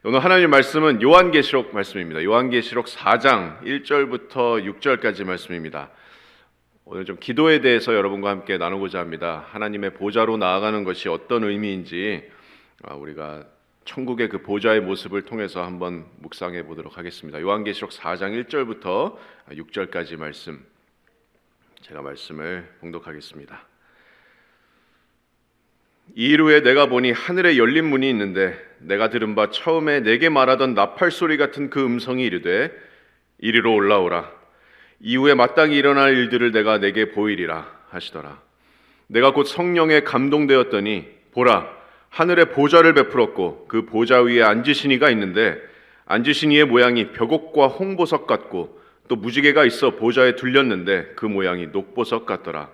오늘 하나님의 말씀은 요한계시록 말씀입니다. 요한계시록 4장 1절부터 6절까지 말씀입니다. 오늘 좀 기도에 대해서 여러분과 함께 나누고자 합니다. 하나님의 보좌로 나아가는 것이 어떤 의미인지 우리가 천국의 그 보좌의 모습을 통해서 한번 묵상해 보도록 하겠습니다. 요한계시록 4장 1절부터 6절까지 말씀, 제가 말씀을 봉독하겠습니다. 이일 후에 내가 보니 하늘에 열린 문이 있는데 내가 들은 바 처음에 내게 말하던 나팔 소리 같은 그 음성이 이르되 이리로 올라오라. 이후에 마땅히 일어날 일들을 내가 내게 보이리라 하시더라. 내가 곧 성령에 감동되었더니 보라, 하늘에 보좌를 베풀었고 그 보좌 위에 앉으신 이가 있는데 앉으신 이의 모양이 벽옥과 홍보석 같고 또 무지개가 있어 보좌에 둘렸는데 그 모양이 녹보석 같더라.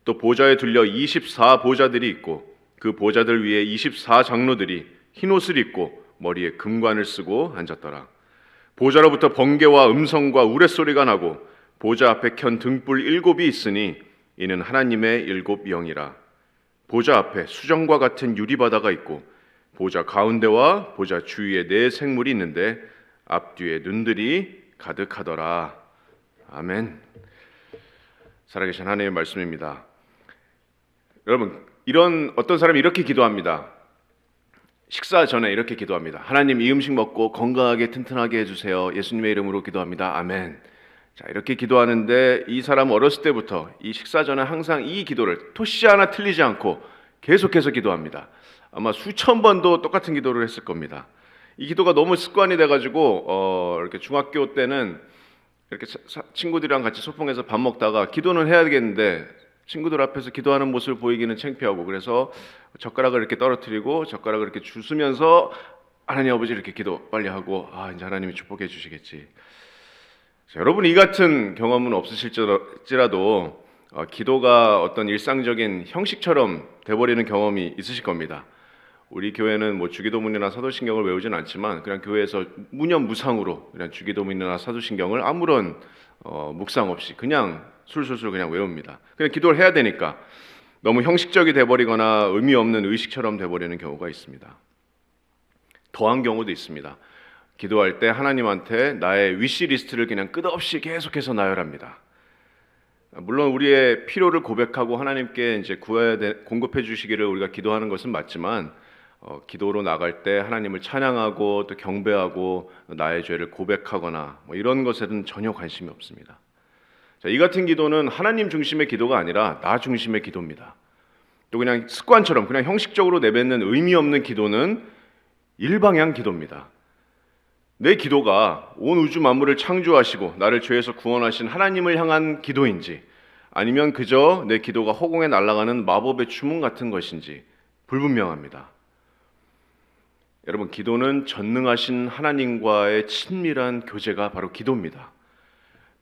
또 보좌에 둘려 24보좌들이 있고 그 보좌들 위에 24장로들이 흰옷을 입고 머리에 금관을 쓰고 앉았더라. 보좌로부터 번개와 음성과 우레소리가 나고 보좌 앞에 켠 등불 7이 있으니 이는 하나님의 7 영이라. 보좌 앞에 수정과 같은 유리바다가 있고 보좌 가운데와 보좌 주위에 4 생물이 있는데 앞뒤에 눈들이 가득하더라. 아멘. 살아계신 하나님의 말씀입니다. 여러분, 어떤 사람이 이렇게 기도합니다. 식사 전에 이렇게 기도합니다. 하나님, 이 음식 먹고 건강하게 튼튼하게 해주세요. 예수님의 이름으로 기도합니다. 아멘. 자, 이렇게 기도하는데 이 사람은 어렸을 때부터 이 식사 전에 항상 이 기도를 토시 하나 틀리지 않고 계속해서 기도합니다. 아마 수천 번도 똑같은 기도를 했을 겁니다. 이 기도가 너무 습관이 돼가지고 이렇게 중학교 때는 이렇게 친구들이랑 같이 소풍에서 밥 먹다가 기도는 해야 되겠는데 친구들 앞에서 기도하는 모습을 보이기는 창피하고, 그래서 젓가락을 이렇게 떨어뜨리고 젓가락을 이렇게 주스면서 하나님 아버지 이렇게 기도 빨리 하고, 이제 하나님이 축복해 주시겠지. 자, 여러분, 이 같은 경험은 없으실지라도 기도가 어떤 일상적인 형식처럼 돼버리는 경험이 있으실 겁니다. 우리 교회는 뭐 주기도문이나 사도신경을 외우진 않지만 그냥 교회에서 무념무상으로 그냥 주기도문이나 사도신경을 아무런 묵상 없이 그냥 술술술 그냥 외웁니다. 그냥 기도를 해야 되니까 너무 형식적이 돼버리거나 의미 없는 의식처럼 돼버리는 경우가 있습니다. 더한 경우도 있습니다. 기도할 때 하나님한테 나의 위시리스트를 그냥 끝없이 계속해서 나열합니다. 물론 우리의 필요를 고백하고 하나님께 이제 공급해 주시기를 우리가 기도하는 것은 맞지만 기도로 나갈 때 하나님을 찬양하고 또 경배하고 나의 죄를 고백하거나 이런 것에는 전혀 관심이 없습니다. 자, 이 같은 기도는 하나님 중심의 기도가 아니라 나 중심의 기도입니다. 또 그냥 습관처럼 그냥 형식적으로 내뱉는 의미 없는 기도는 일방향 기도입니다. 내 기도가 온 우주 만물을 창조하시고 나를 죄에서 구원하신 하나님을 향한 기도인지 아니면 그저 내 기도가 허공에 날아가는 마법의 주문 같은 것인지 불분명합니다. 여러분, 기도는 전능하신 하나님과의 친밀한 교제가 바로 기도입니다.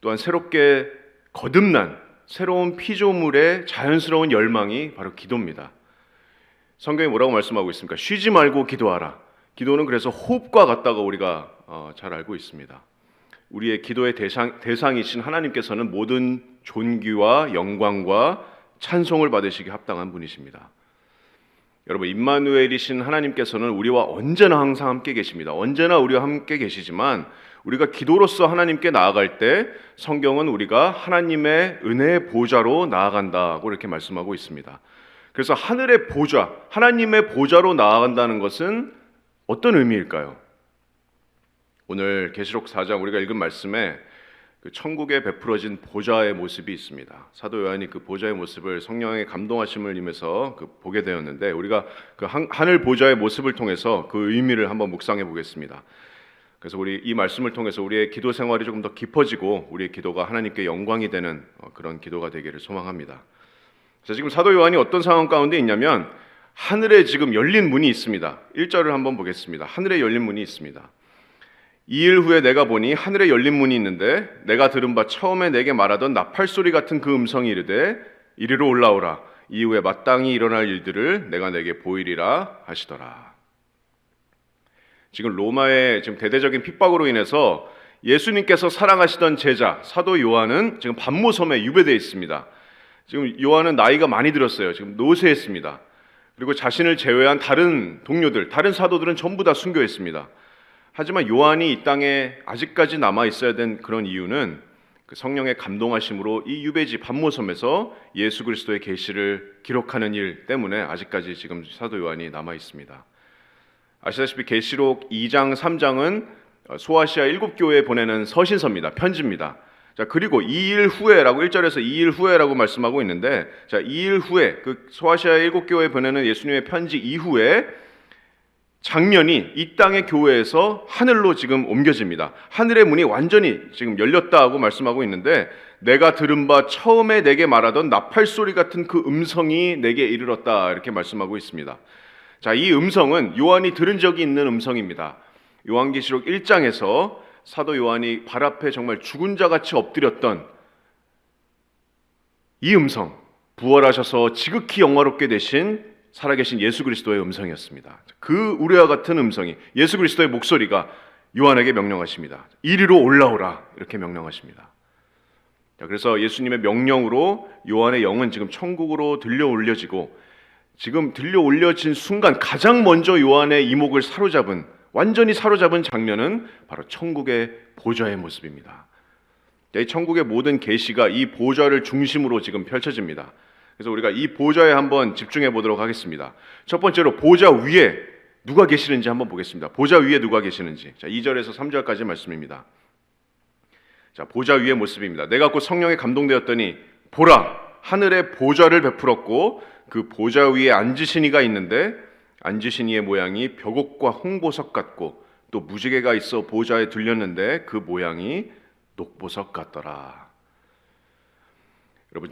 또한 새롭게 거듭난 새로운 피조물의 자연스러운 열망이 바로 기도입니다. 성경이 뭐라고 말씀하고 있습니까? 쉬지 말고 기도하라. 기도는 그래서 호흡과 같다고 우리가 잘 알고 있습니다. 우리의 기도의 대상이신 하나님께서는 모든 존귀와 영광과 찬송을 받으시기 합당한 분이십니다. 여러분, 임마누엘이신 하나님께서는 우리와 언제나 항상 함께 계십니다. 언제나 우리와 함께 계시지만 우리가 기도로서 하나님께 나아갈 때 성경은 우리가 하나님의 은혜의 보좌로 나아간다고 이렇게 말씀하고 있습니다. 그래서 하늘의 보좌, 하나님의 보좌로 나아간다는 것은 어떤 의미일까요? 오늘 계시록 4장 우리가 읽은 말씀에 그 천국에 베풀어진 보좌의 모습이 있습니다. 사도 요한이 그 보좌의 모습을 성령의 감동하심을 임해서 보게 되었는데 우리가 그 하늘 보좌의 모습을 통해서 그 의미를 한번 묵상해 보겠습니다. 그래서 우리 이 말씀을 통해서 우리의 기도 생활이 조금 더 깊어지고 우리의 기도가 하나님께 영광이 되는 그런 기도가 되기를 소망합니다. 자, 지금 사도 요한이 어떤 상황 가운데 있냐면 하늘에 지금 열린 문이 있습니다. 1절을 한번 보겠습니다. 하늘에 열린 문이 있습니다. 2일 후에 내가 보니 하늘에 열린 문이 있는데 내가 들은 바 처음에 내게 말하던 나팔 소리 같은 그 음성이 이르되 이리로 올라오라. 이후에 마땅히 일어날 일들을 내가 내게 보이리라 하시더라. 지금 로마의 지금 대대적인 핍박으로 인해서 예수님께서 사랑하시던 제자 사도 요한은 지금 반모섬에 유배되어 있습니다. 지금 요한은 나이가 많이 들었어요. 지금 노쇠했습니다. 그리고 자신을 제외한 다른 동료들, 다른 사도들은 전부 다 순교했습니다. 하지만 요한이 이 땅에 아직까지 남아 있어야 된 그런 이유는 그 성령의 감동하심으로 이 유배지 pat모섬에서 예수 그리스도의 계시를 기록하는 일 때문에 아직까지 지금 사도 요한이 남아 있습니다. 아시다시피 계시록 2장 3장은 소아시아 7교회에 보내는 서신서입니다. 편지입니다. 자, 그리고 2일 후에라고 1절에서 2일 후에라고 말씀하고 있는데, 자, 2일 후에 그 소아시아 7교회에 보내는 예수님의 편지 이후에 장면이 이 땅의 교회에서 하늘로 지금 옮겨집니다. 하늘의 문이 완전히 지금 열렸다고 말씀하고 있는데, 내가 들은 바 처음에 내게 말하던 나팔 소리 같은 그 음성이 내게 이르렀다, 이렇게 말씀하고 있습니다. 자, 이 음성은 요한이 들은 적이 있는 음성입니다. 요한계시록 1장에서 사도 요한이 발 앞에 정말 죽은 자같이 엎드렸던 이 음성, 부활하셔서 지극히 영화롭게 되신 살아계신 예수 그리스도의 음성이었습니다. 그 우리와 같은 음성이, 예수 그리스도의 목소리가 요한에게 명령하십니다. 이리로 올라오라, 이렇게 명령하십니다. 자, 그래서 예수님의 명령으로 요한의 영은 지금 천국으로 들려 올려지고, 지금 들려 올려진 순간 가장 먼저 요한의 이목을 사로잡은, 완전히 사로잡은 장면은 바로 천국의 보좌의 모습입니다. 이 천국의 모든 계시가 이 보좌를 중심으로 지금 펼쳐집니다. 그래서 우리가 이 보좌에 한번 집중해 보도록 하겠습니다. 첫 번째로 보좌 위에 누가 계시는지 한번 보겠습니다. 보좌 위에 누가 계시는지. 자, 2절에서 3절까지 말씀입니다. 자, 보좌 위의 모습입니다. 내가 곧 성령에 감동되었더니 보라, 하늘에 보좌를 베풀었고 그 보좌 위에 앉으신 이가 있는데, 앉으신 이의 모양이 벽옥과 홍보석 같고 또 무지개가 있어 보좌에 들렸는데 그 모양이 녹보석 같더라. 여러분,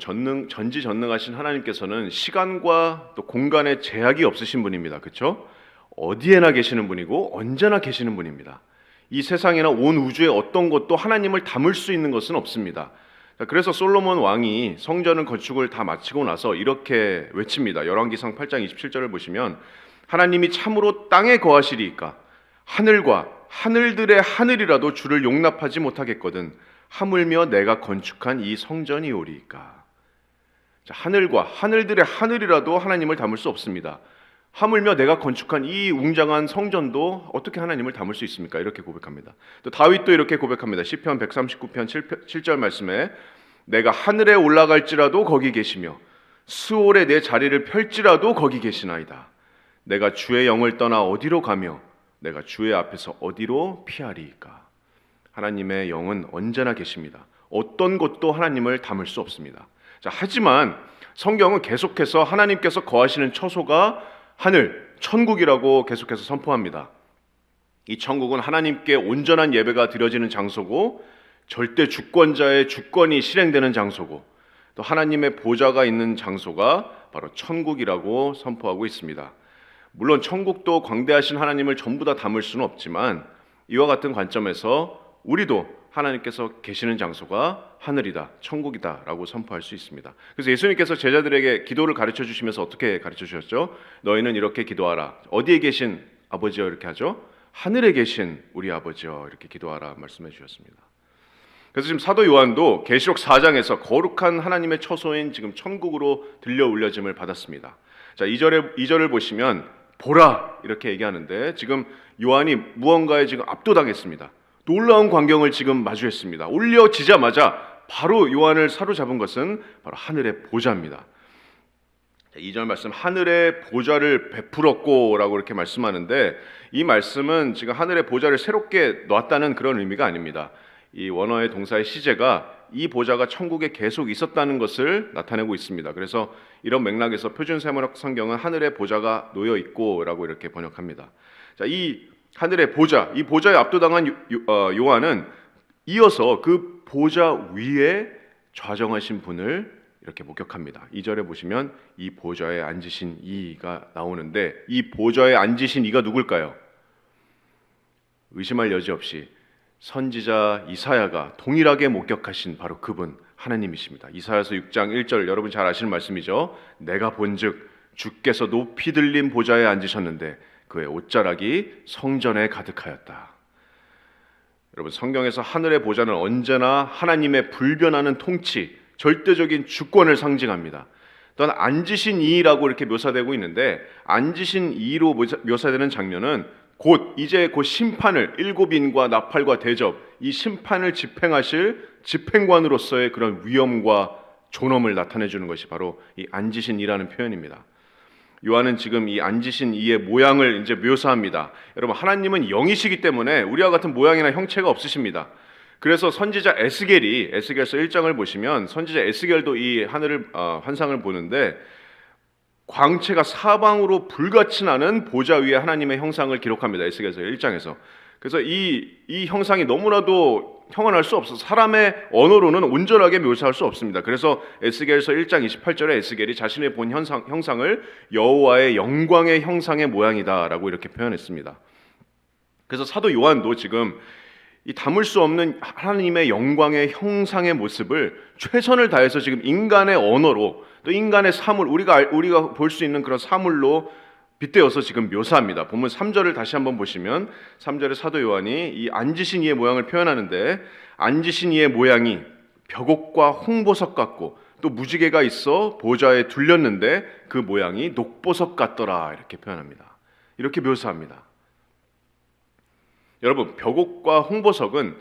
전지전능하신 하나님께서는 시간과 또 공간에 제약이 없으신 분입니다. 그렇죠? 어디에나 계시는 분이고 언제나 계시는 분입니다. 이 세상이나 온 우주의 어떤 것도 하나님을 담을 수 있는 것은 없습니다. 그래서 솔로몬 왕이 성전 건축을 다 마치고 나서 이렇게 외칩니다. 열왕기상 8장 27절을 보시면, 하나님이 참으로 땅에 거하시리이까 하늘과 하늘들의 하늘이라도 주를 용납하지 못하겠거든 하물며 내가 건축한 이 성전이오리이까. 자, 하늘과 하늘들의 하늘이라도 하나님을 담을 수 없습니다. 하물며 내가 건축한 이 웅장한 성전도 어떻게 하나님을 담을 수 있습니까? 이렇게 고백합니다. 또 다윗도 이렇게 고백합니다. 시편 139편 7절 말씀에 내가 하늘에 올라갈지라도 거기 계시며 스올에 내 자리를 펼지라도 거기 계시나이다. 내가 주의 영을 떠나 어디로 가며 내가 주의 앞에서 어디로 피하리이까. 하나님의 영은 언제나 계십니다. 어떤 것도 하나님을 담을 수 없습니다. 자, 하지만 성경은 계속해서 하나님께서 거하시는 처소가 하늘, 천국이라고 계속해서 선포합니다. 이 천국은 하나님께 온전한 예배가 드려지는 장소고 절대 주권자의 주권이 실행되는 장소고 또 하나님의 보좌가 있는 장소가 바로 천국이라고 선포하고 있습니다. 물론 천국도 광대하신 하나님을 전부 다 담을 수는 없지만 이와 같은 관점에서 우리도 하나님께서 계시는 장소가 하늘이다, 천국이다 라고 선포할 수 있습니다. 그래서 예수님께서 제자들에게 기도를 가르쳐 주시면서 어떻게 가르쳐 주셨죠? 너희는 이렇게 기도하라. 어디에 계신 아버지여 이렇게 하죠? 하늘에 계신 우리 아버지여 이렇게 기도하라 말씀해 주셨습니다. 그래서 지금 사도 요한도 계시록 4장에서 거룩한 하나님의 처소인 지금 천국으로 들려 올려짐을 받았습니다. 자, 2절을 보시면 보라 이렇게 얘기하는데 지금 요한이 무언가에 지금 압도당했습니다. 놀라운 광경을 지금 마주했습니다. 올려지자마자 바로 요한을 사로잡은 것은 바로 하늘의 보좌입니다. 2절 말씀, 하늘의 보좌를 베풀었고 라고 이렇게 말씀하는데 이 말씀은 지금 하늘의 보좌를 새롭게 놨다는 그런 의미가 아닙니다. 이 원어의 동사의 시제가 이 보좌가 천국에 계속 있었다는 것을 나타내고 있습니다. 그래서 이런 맥락에서 표준세번역 성경은 하늘의 보좌가 놓여 있고 라고 이렇게 번역합니다. 자, 이 하늘의 보좌, 이 보좌에 압도당한 요한은 이어서 그 보좌 위에 좌정하신 분을 이렇게 목격합니다. 2절에 보시면 이 보좌에 앉으신 이가 나오는데 이 보좌에 앉으신 이가 누굴까요? 의심할 여지 없이 선지자 이사야가 동일하게 목격하신 바로 그분 하나님이십니다. 이사야서 6장 1절 여러분 잘 아시는 말씀이죠. 내가 본즉 주께서 높이 들린 보좌에 앉으셨는데 그의 옷자락이 성전에 가득하였다. 여러분, 성경에서 하늘의 보좌는 언제나 하나님의 불변하는 통치, 절대적인 주권을 상징합니다. 또한 앉으신 이라고 이렇게 묘사되고 있는데 앉으신 이로 묘사되는 장면은 이제 곧 심판을, 일곱인과 나팔과 대접, 이 심판을 집행하실 집행관으로서의 그런 위엄과 존엄을 나타내 주는 것이 바로 이 앉으신 이라는 표현입니다. 요한은 지금 이 앉으신 이의 모양을 이제 묘사합니다. 여러분, 하나님은 영이시기 때문에 우리와 같은 모양이나 형체가 없으십니다. 그래서 선지자 에스겔서 1장을 보시면 선지자 에스겔도 이 하늘을 환상을 보는데 광채가 사방으로 불같이 나는 보좌 위에 하나님의 형상을 기록합니다. 에스겔서 1장에서. 그래서 이 형상이 너무나도 형언할 수 없어서 사람의 언어로는 온전하게 묘사할 수 없습니다. 그래서 에스겔서 1장 28절에 에스겔이 자신의 본 형상을 여호와의 영광의 형상의 모양이다라고 이렇게 표현했습니다. 그래서 사도 요한도 지금 이 담을 수 없는 하나님의 영광의 형상의 모습을 최선을 다해서 지금 인간의 언어로 또 인간의 사물, 우리가 볼 수 있는 그런 사물로 빗대어서 지금 묘사합니다. 본문 3절을 다시 한번 보시면 3절에 사도 요한이 이 앉으신 이의 모양을 표현하는데 앉으신 이의 모양이 벽옥과 홍보석 같고 또 무지개가 있어 보좌에 둘렸는데 그 모양이 녹보석 같더라 이렇게 표현합니다. 이렇게 묘사합니다. 여러분, 벽옥과 홍보석은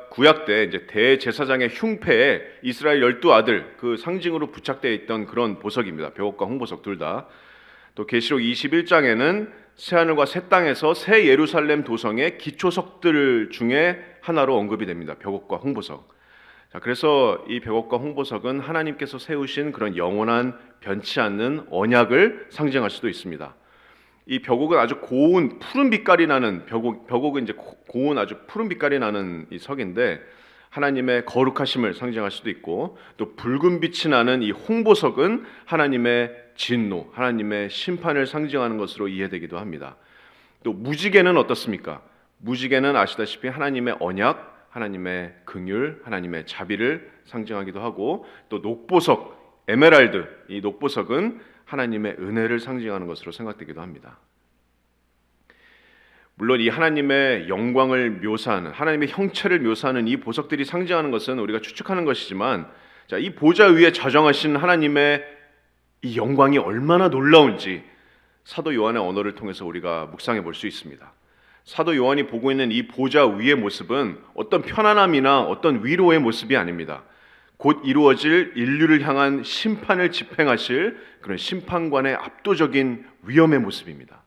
구약 때 이제 대제사장의 흉패에 이스라엘 12아들 그 상징으로 부착되어 있던 그런 보석입니다. 벽옥과 홍보석 둘 다. 또 계시록 21장에는 새하늘과 새 땅에서 새 예루살렘 도성의 기초석들 중에 하나로 언급이 됩니다. 벽옥과 홍보석. 자, 그래서 이 벽옥과 홍보석은 하나님께서 세우신 그런 영원한 변치 않는 언약을 상징할 수도 있습니다. 이 벽옥은 아주 고운 푸른 빛깔이 나는 벽옥은 이제 고운 아주 푸른 빛깔이 나는 이 석인데 하나님의 거룩하심을 상징할 수도 있고 또 붉은 빛이 나는 이 홍보석은 하나님의 진노, 하나님의 심판을 상징하는 것으로 이해되기도 합니다. 또 무지개는 어떻습니까? 무지개는 아시다시피 하나님의 언약, 하나님의 긍휼, 하나님의 자비를 상징하기도 하고 또 녹보석, 에메랄드, 이 녹보석은 하나님의 은혜를 상징하는 것으로 생각되기도 합니다. 물론 이 하나님의 영광을 묘사하는, 하나님의 형체를 묘사하는 이 보석들이 상징하는 것은 우리가 추측하는 것이지만, 자, 이 보좌 위에 자정하신 하나님의 이 영광이 얼마나 놀라운지 사도 요한의 언어를 통해서 우리가 묵상해 볼 수 있습니다. 사도 요한이 보고 있는 이 보좌 위의 모습은 어떤 편안함이나 어떤 위로의 모습이 아닙니다. 곧 이루어질 인류를 향한 심판을 집행하실 그런 심판관의 압도적인 위엄의 모습입니다.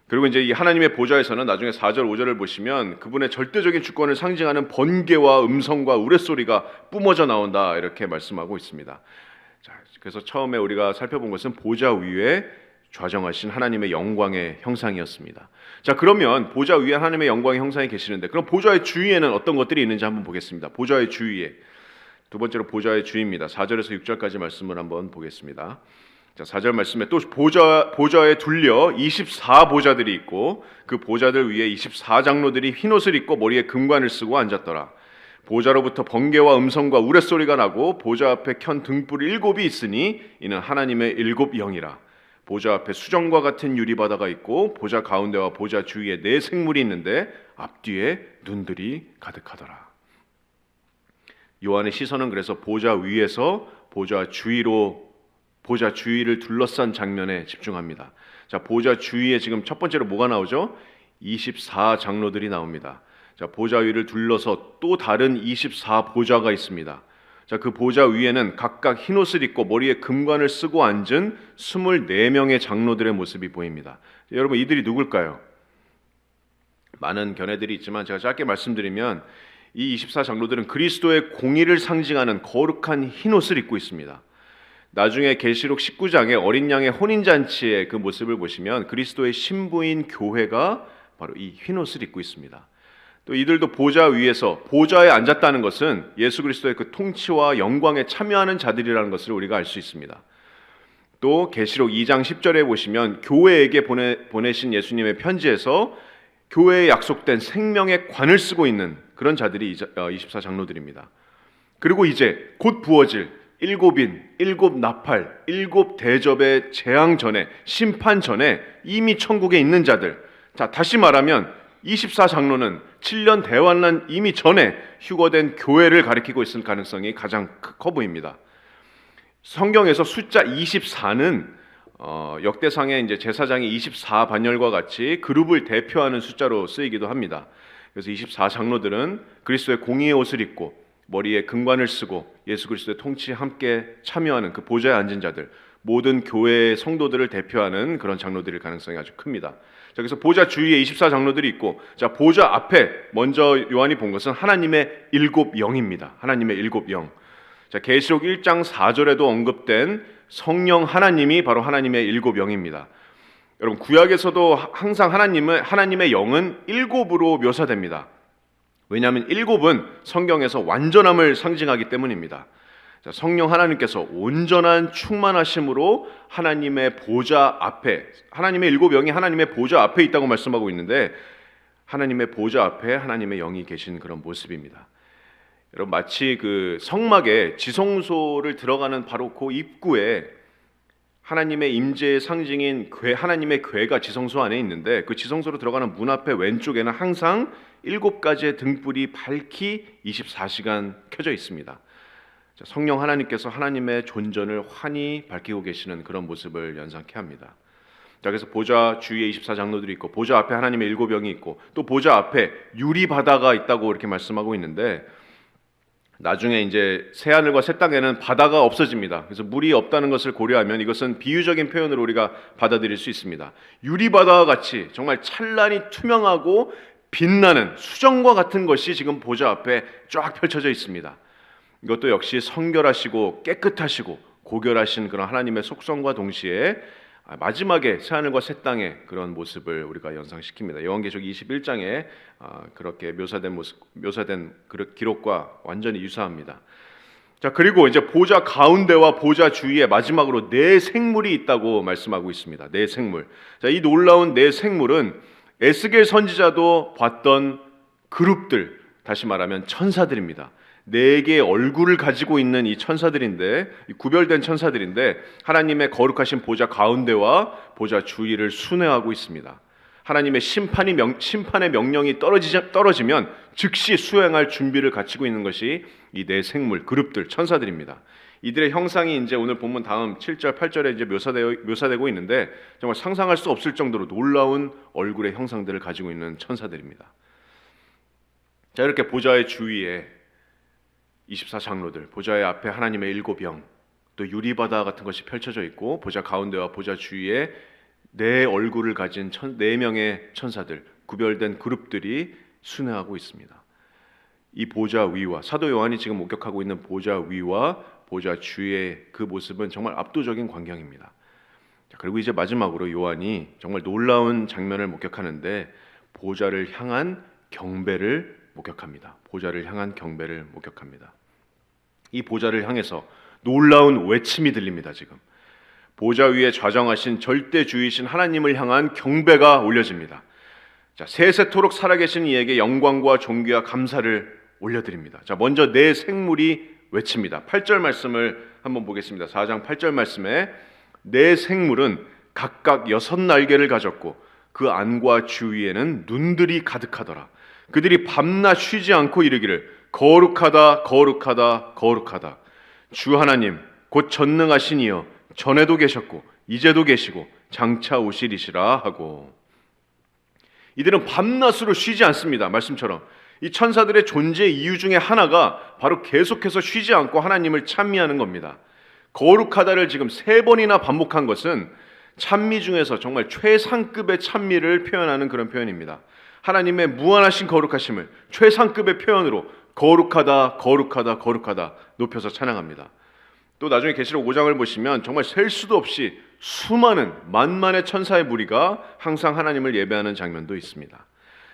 그리고 이제 이 하나님의 보좌에서는 나중에 4절 5절을 보시면 그분의 절대적인 주권을 상징하는 번개와 음성과 우레소리가 뿜어져 나온다 이렇게 말씀하고 있습니다. 자, 그래서 처음에 우리가 살펴본 것은 보좌 위에 좌정하신 하나님의 영광의 형상이었습니다. 자, 그러면 보좌 위에 하나님의 영광의 형상이 계시는데 그럼 보좌의 주위에는 어떤 것들이 있는지 한번 보겠습니다. 보좌의 주위에 두 번째로 보좌의 주위입니다. 4절에서 6절까지 말씀을 한번 보겠습니다. 자, 4절 말씀에 또 보좌에 둘려 24보좌들이 있고 그 보좌들 위에 24장로들이 흰옷을 입고 머리에 금관을 쓰고 앉았더라. 보좌로부터 번개와 음성과 우레소리가 나고 보좌 앞에 켠 등불 7이 있으니 이는 하나님의 7 영이라. 보좌 앞에 수정과 같은 유리바다가 있고 보좌 가운데와 보좌 주위에 4 생물이 있는데 앞뒤에 눈들이 가득하더라. 요한의 시선은 그래서 보좌 위에서 보좌 주위를 둘러싼 장면에 집중합니다. 자, 보좌 주위에 지금 첫 번째로 뭐가 나오죠? 24장로들이 나옵니다. 자, 보좌 위를 둘러서 또 다른 24보좌가 있습니다. 자, 그 보좌 위에는 각각 흰옷을 입고 머리에 금관을 쓰고 앉은 24명의 장로들의 모습이 보입니다. 여러분, 이들이 누굴까요? 많은 견해들이 있지만 제가 짧게 말씀드리면 이 24장로들은 그리스도의 공의를 상징하는 거룩한 흰옷을 입고 있습니다. 나중에 계시록 19장의 어린 양의 혼인잔치의 그 모습을 보시면 그리스도의 신부인 교회가 바로 이 흰옷을 입고 있습니다. 또 이들도 보좌 위에서 보좌에 앉았다는 것은 예수 그리스도의 그 통치와 영광에 참여하는 자들이라는 것을 우리가 알 수 있습니다. 또 계시록 2장 10절에 보시면 교회에게 보내신 예수님의 편지에서 교회에 약속된 생명의 관을 쓰고 있는 그런 자들이 24장로들입니다. 그리고 이제 곧 부어질 7인, 7 나팔, 7 대접의 재앙 전에, 심판 전에 이미 천국에 있는 자들. 자, 다시 말하면 24장로는 7년 대환란 이미 전에 휴거된 교회를 가리키고 있을 가능성이 가장 커 보입니다. 성경에서 숫자 24는 역대상의 이제 제사장이 24반열과 같이 그룹을 대표하는 숫자로 쓰이기도 합니다. 그래서 24장로들은 그리스도의 공의의 옷을 입고 머리에 금관을 쓰고 예수 그리스도의 통치에 함께 참여하는 그 보좌에 앉은 자들, 모든 교회의 성도들을 대표하는 그런 장로들일 가능성이 아주 큽니다. 자, 그래서 보좌 주위에 24장로들이 있고, 자, 보좌 앞에 먼저 요한이 본 것은 하나님의 일곱 영입니다. 하나님의 일곱 영. 자, 계시록 1장 4절에도 언급된 성령 하나님이 바로 하나님의 일곱 영입니다. 여러분, 구약에서도 항상 하나님의 영은 일곱으로 묘사됩니다. 왜냐하면 일곱은 성경에서 완전함을 상징하기 때문입니다. 자, 성령 하나님께서 온전한 충만하심으로 하나님의 보좌 앞에, 하나님의 일곱 영이 하나님의 보좌 앞에 있다고 말씀하고 있는데, 하나님의 보좌 앞에 하나님의 영이 계신 그런 모습입니다. 여러분, 마치 그 성막에 지성소를 들어가는 바로 그 입구에 하나님의 임재의 상징인 하나님의 궤가 지성소 안에 있는데, 그 지성소로 들어가는 문 앞에 왼쪽에는 항상 7가지의 등불이 밝히 24시간 켜져 있습니다. 성령 하나님께서 하나님의 존전을 환히 밝히고 계시는 그런 모습을 연상케 합니다. 자, 그래서 보좌 주위에 24장로들이 있고, 보좌 앞에 하나님의 일곱 영이 있고, 또 보좌 앞에 유리 바다가 있다고 이렇게 말씀하고 있는데, 나중에 이제 새 하늘과 새 땅에는 바다가 없어집니다. 그래서 물이 없다는 것을 고려하면 이것은 비유적인 표현으로 우리가 받아들일 수 있습니다. 유리 바다와 같이 정말 찬란히 투명하고 빛나는 수정과 같은 것이 지금 보좌 앞에 쫙 펼쳐져 있습니다. 이것도 역시 성결하시고 깨끗하시고 고결하신 그런 하나님의 속성과 동시에 마지막에 새하늘과 새 땅의 그런 모습을 우리가 연상시킵니다. 요한계시록 21장에 그렇게 묘사된 그 기록과 완전히 유사합니다. 자, 그리고 이제 보좌 가운데와 보좌 주위에 마지막으로 네 생물이 있다고 말씀하고 있습니다. 네 생물. 자, 이 놀라운 네 생물은 에스겔 선지자도 봤던 그룹들, 다시 말하면 천사들입니다. 네 개의 얼굴을 가지고 있는 이 천사들인데, 구별된 천사들인데, 하나님의 거룩하신 보좌 가운데와 보좌 주위를 순회하고 있습니다. 하나님의 심판의 명령이 떨어지면 즉시 수행할 준비를 갖추고 있는 것이 이 네 생물, 그룹들, 천사들입니다. 이들의 형상이 이제 오늘 본문 다음 7절, 8절에 이제 묘사되고 있는데, 정말 상상할 수 없을 정도로 놀라운 얼굴의 형상들을 가지고 있는 천사들입니다. 자, 이렇게 보좌의 주위에 24장로들, 보좌의 앞에 하나님의 일곱 영, 또 유리바다 같은 것이 펼쳐져 있고, 보좌 가운데와 보좌 주위에 네 얼굴을 가진 네 명의 천사들, 구별된 그룹들이 순회하고 있습니다. 이 보좌 위와, 사도 요한이 지금 목격하고 있는 보좌 위와 보좌 주위의 그 모습은 정말 압도적인 광경입니다. 그리고 이제 마지막으로 요한이 정말 놀라운 장면을 목격하는데, 보좌를 향한 경배를 목격합니다. 보좌를 향한 경배를 목격합니다. 이 보좌를 향해서 놀라운 외침이 들립니다. 지금 보좌 위에 좌정하신 절대주의신 하나님을 향한 경배가 올려집니다. 자, 세세토록 살아계신 이에게 영광과 존귀와 감사를 올려드립니다. 자, 먼저 네 생물이 외칩니다. 8절 말씀을 한번 보겠습니다. 4장 8절 말씀에 네 생물은 각각 6날개를 가졌고 그 안과 주위에는 눈들이 가득하더라. 그들이 밤낮 쉬지 않고 이르기를 거룩하다 거룩하다 거룩하다. 주 하나님 곧 전능하신 이여 전에도 계셨고 이제도 계시고 장차 오시리시라 하고, 이들은 밤낮으로 쉬지 않습니다. 말씀처럼 이 천사들의 존재 이유 중에 하나가 바로 계속해서 쉬지 않고 하나님을 찬미하는 겁니다. 거룩하다를 지금 3번이나 반복한 것은 찬미 중에서 정말 최상급의 찬미를 표현하는 그런 표현입니다. 하나님의 무한하신 거룩하심을 최상급의 표현으로 거룩하다 거룩하다 거룩하다 높여서 찬양합니다. 또 나중에 계시록 5장을 보시면 정말 셀 수도 없이 수많은 만만의 천사의 무리가 항상 하나님을 예배하는 장면도 있습니다.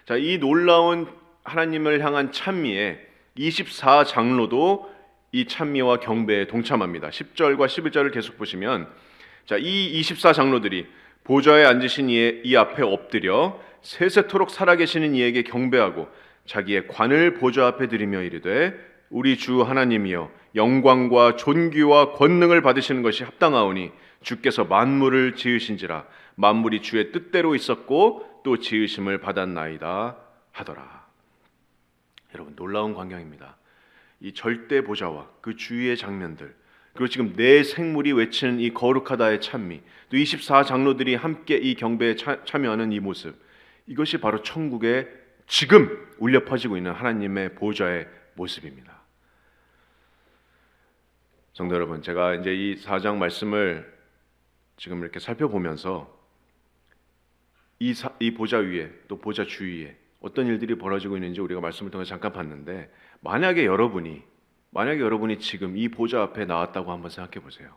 자, 이 놀라운 하나님을 향한 찬미에 24장로도 이 찬미와 경배에 동참합니다. 10절과 11절을 계속 보시면, 자, 이 24장로들이 보좌에 앉으신 이 앞에 엎드려 세세토록 살아계시는 이에게 경배하고 자기의 관을 보좌 앞에 드리며 이르되 우리 주 하나님이여 영광과 존귀와 권능을 받으시는 것이 합당하오니 주께서 만물을 지으신지라 만물이 주의 뜻대로 있었고 또 지으심을 받았나이다 하더라. 여러분, 놀라운 광경입니다. 이 절대 보좌와 그 주위의 장면들, 그리고 지금 내 생물이 외치는 이 거룩하다의 찬미, 또 24장로들이 함께 이 경배에 참여하는 이 모습, 이것이 바로 천국에 지금 울려 퍼지고 있는 하나님의 보좌의 모습입니다. 성도 여러분, 제가 이제 이 4장 말씀을 지금 이렇게 살펴보면서 이 보좌 위에 또 보좌 주위에 어떤 일들이 벌어지고 있는지 우리가 말씀을 통해 잠깐 봤는데, 만약에 여러분이 지금 이 보좌 앞에 나왔다고 한번 생각해 보세요.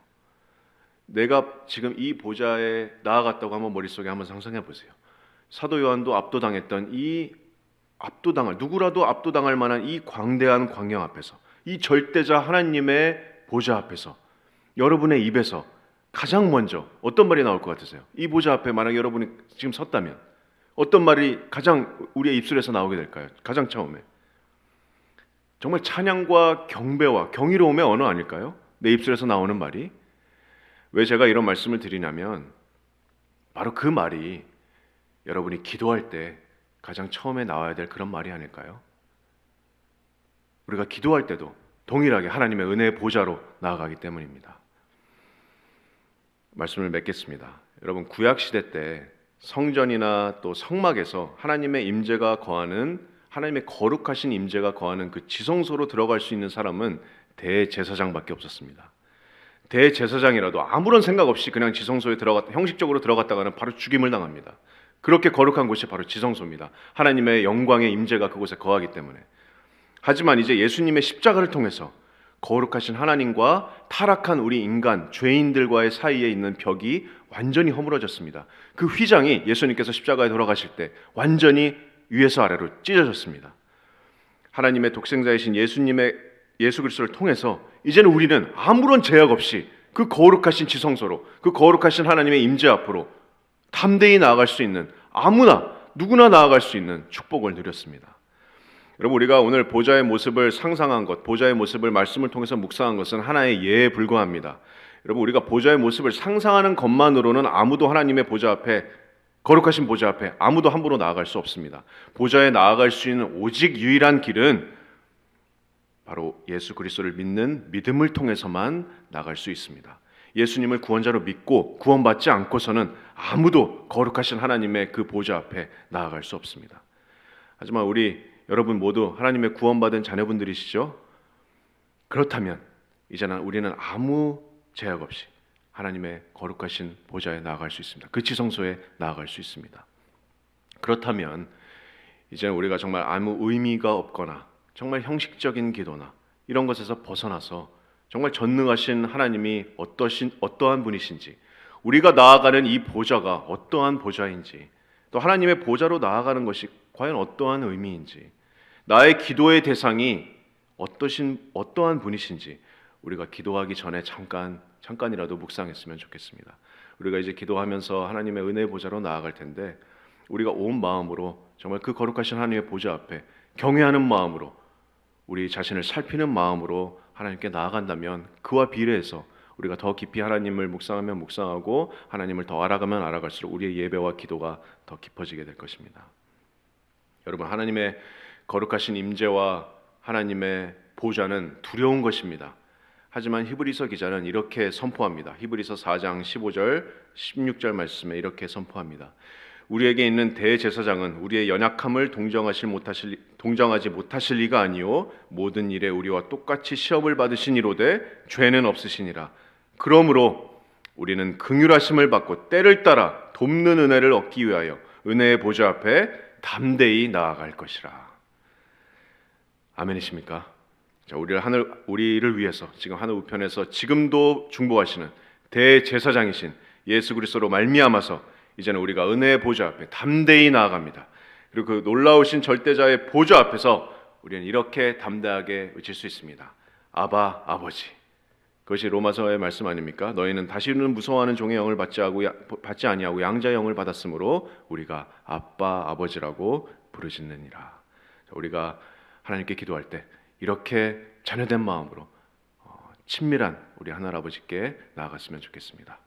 내가 지금 이 보좌에 나아갔다고 한번 머릿속에 한번 상상해 보세요. 사도 요한도 압도당했던 이 누구라도 압도당할 만한 이 광대한 광영 앞에서, 이 절대자 하나님의 보좌 앞에서 여러분의 입에서 가장 먼저 어떤 말이 나올 것 같으세요? 이 보좌 앞에 만약 여러분이 지금 섰다면 어떤 말이 가장 우리의 입술에서 나오게 될까요? 가장 처음에 정말 찬양과 경배와 경이로움의 언어 아닐까요? 내 입술에서 나오는 말이. 왜 제가 이런 말씀을 드리냐면, 바로 그 말이 여러분이 기도할 때 가장 처음에 나와야 될 그런 말이 아닐까요? 우리가 기도할 때도 동일하게 하나님의 은혜의 보좌로 나아가기 때문입니다. 말씀을 맺겠습니다. 여러분, 구약시대 때 성전이나 또 성막에서 하나님의 임재가 거하는, 하나님의 거룩하신 임재가 거하는 그 지성소로 들어갈 수 있는 사람은 대제사장밖에 없었습니다. 대제사장이라도 아무런 생각 없이 그냥 지성소에 형식적으로 들어갔다가는 바로 죽임을 당합니다. 그렇게 거룩한 곳이 바로 지성소입니다. 하나님의 영광의 임재가 그곳에 거하기 때문에. 하지만 이제 예수님의 십자가를 통해서 거룩하신 하나님과 타락한 우리 인간, 죄인들과의 사이에 있는 벽이 완전히 허물어졌습니다. 그 휘장이 예수님께서 십자가에 돌아가실 때 완전히 위에서 아래로 찢어졌습니다. 하나님의 독생자이신 예수 그리스도를 통해서 이제는 우리는 아무런 제약 없이 그 거룩하신 지성소로, 그 거룩하신 하나님의 임재 앞으로 담대히 나아갈 수 있는, 누구나 나아갈 수 있는 축복을 누렸습니다. 여러분, 우리가 오늘 보좌의 모습을 상상한 것, 보좌의 모습을 말씀을 통해서 묵상한 것은 하나의 예에 불과합니다. 여러분, 우리가 보좌의 모습을 상상하는 것만으로는 아무도 하나님의 보좌 앞에, 거룩하신 보좌 앞에 아무도 함부로 나아갈 수 없습니다. 보좌에 나아갈 수 있는 오직 유일한 길은 바로 예수 그리스도를 믿는 믿음을 통해서만 나갈 수 있습니다. 예수님을 구원자로 믿고 구원받지 않고서는 아무도 거룩하신 하나님의 그 보좌 앞에 나아갈 수 없습니다. 하지만 여러분 모두 하나님의 구원받은 자녀분들이시죠? 그렇다면 이제는 우리는 아무 제약 없이 하나님의 거룩하신 보좌에 나아갈 수 있습니다. 그 지성소에 나아갈 수 있습니다. 그렇다면 이제는 우리가 정말 아무 의미가 없거나 정말 형식적인 기도나 이런 것에서 벗어나서 정말 전능하신 하나님이 어떠한 분이신지, 우리가 나아가는 이 보좌가 어떠한 보좌인지, 또 하나님의 보좌로 나아가는 것이 과연 어떠한 의미인지, 나의 기도의 대상이 어떠한 분이신지 우리가 기도하기 전에 잠깐이라도 묵상했으면 좋겠습니다. 우리가 이제 기도하면서 하나님의 은혜의 보좌로 나아갈 텐데, 우리가 온 마음으로 정말 그 거룩하신 하나님의 보좌 앞에 경외하는 마음으로, 우리 자신을 살피는 마음으로 하나님께 나아간다면 그와 비례해서 우리가 더 깊이 하나님을 묵상하면 묵상하고 하나님을 더 알아가면 알아갈수록 우리의 예배와 기도가 더 깊어지게 될 것입니다. 여러분, 하나님의 거룩하신 임재와 하나님의 보좌는 두려운 것입니다. 하지만 히브리서 기자는 이렇게 선포합니다. 히브리서 4장 15절 16절 말씀에 이렇게 선포합니다. 우리에게 있는 대제사장은 우리의 연약함을 동정하지 못하실 리가 아니요 모든 일에 우리와 똑같이 시험을 받으시니로되 죄는 없으시니라. 그러므로 우리는 긍휼하심을 받고 때를 따라 돕는 은혜를 얻기 위하여 은혜의 보좌 앞에 담대히 나아갈 것이라. 아멘이십니까? 자, 우리를 위해서 지금 하늘 우편에서 지금도 중보하시는 대제사장이신 예수 그리스도로 말미암아서 이제는 우리가 은혜의 보좌 앞에 담대히 나아갑니다. 그리고 그 놀라우신 절대자의 보좌 앞에서 우리는 이렇게 담대하게 외칠 수 있습니다. 아바, 아버지. 그것이 로마서의 말씀 아닙니까? 너희는 다시는 무서워하는 종의 영을 받지 아니하고 양자의 영을 받았으므로 우리가 아빠, 아버지라고 부르짖느니라. 우리가 하나님께 기도할 때 이렇게 자녀된 마음으로 친밀한 우리 하나님 아버지께 나아갔으면 좋겠습니다.